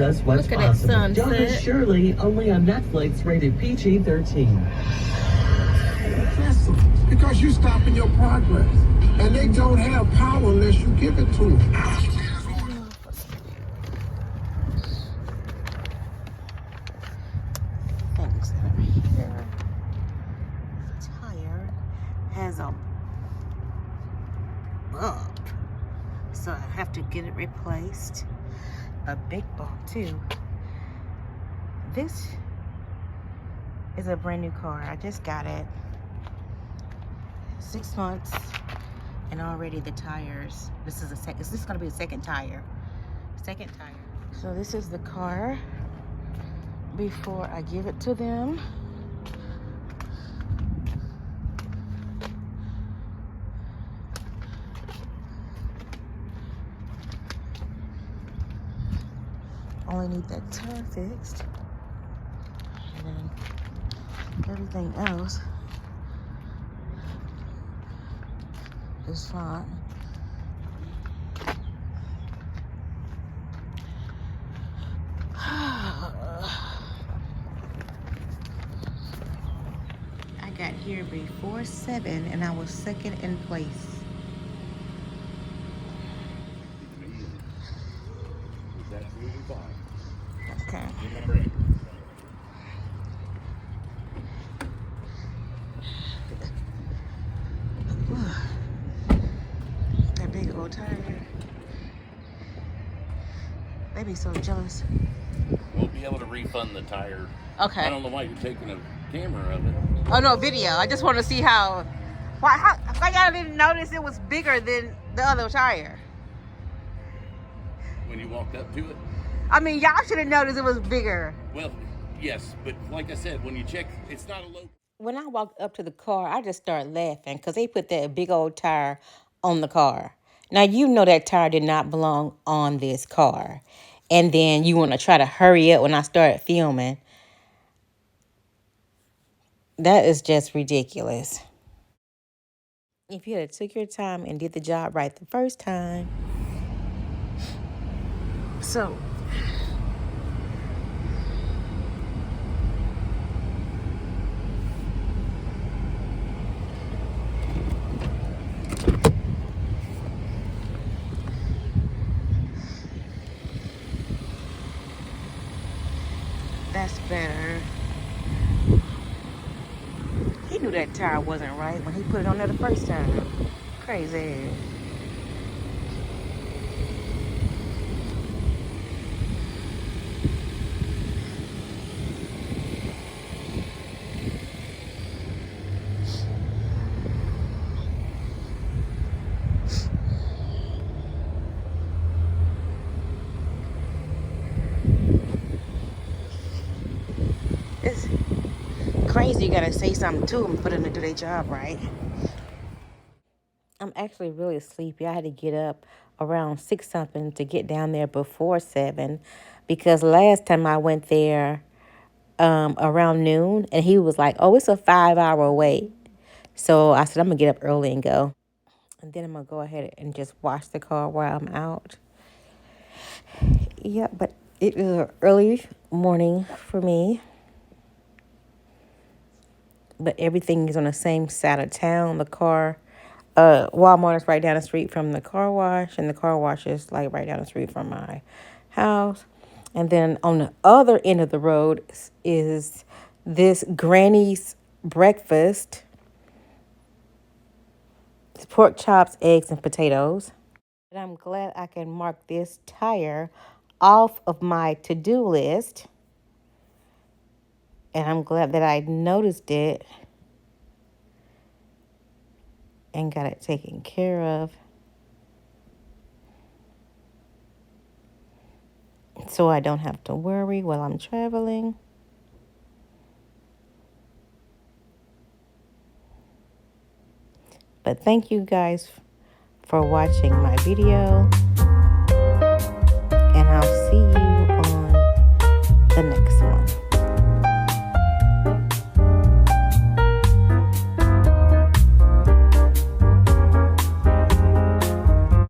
us what's possible. Jarvis Shirley, only on Netflix, rated PG-13. Listen, because you're stopping your progress. And they don't have power unless you give it to them. Things over here. The tire has a bump, so I have to get it replaced. A big bump too. This is a brand new car. I just got it. 6 months, and already the tires. This is gonna be a second tire. Second tire. So this is the car before I give it to them. Only need that tire fixed, and then everything else is fine. I got here before 7 and I was second in place. Okay. That big old tire. They be so jealous. We'll be able to refund the tire. Okay. I don't know why you're taking a camera of it. Oh no, video. I just want to see how y'all didn't notice it was bigger than the other tire. When you walked up to it? I mean, y'all should have noticed it was bigger. Well, yes, but like I said, when you check, it's not a low. When I walked up to the car, I just started laughing because they put that big old tire on the car. Now, you know that tire did not belong on this car. And then you want to try to hurry up when I started filming. That is just ridiculous. If you had took your time and did the job right the first time. So, that's better. He knew that tire wasn't right when he put it on there the first time. Crazy. It's crazy you gotta say something to them for them to do their job right. I'm actually really sleepy. I had to get up around 6 something to get down there before 7 because last time I went there around noon and he was like, oh, it's a 5-hour wait. So I said, I'm gonna get up early and go. And then I'm gonna go ahead and just wash the car while I'm out. Yeah, but it was an early morning for me. But everything is on the same side of town. The car, Walmart is right down the street from the car wash, and the car wash is like right down the street from my house. And then on the other end of the road is this Granny's breakfast. It's pork chops, eggs, and potatoes. And I'm glad I can mark this tire off of my to-do list. And I'm glad that I noticed it and got it taken care of. So I don't have to worry while I'm traveling. But thank you guys for watching my video.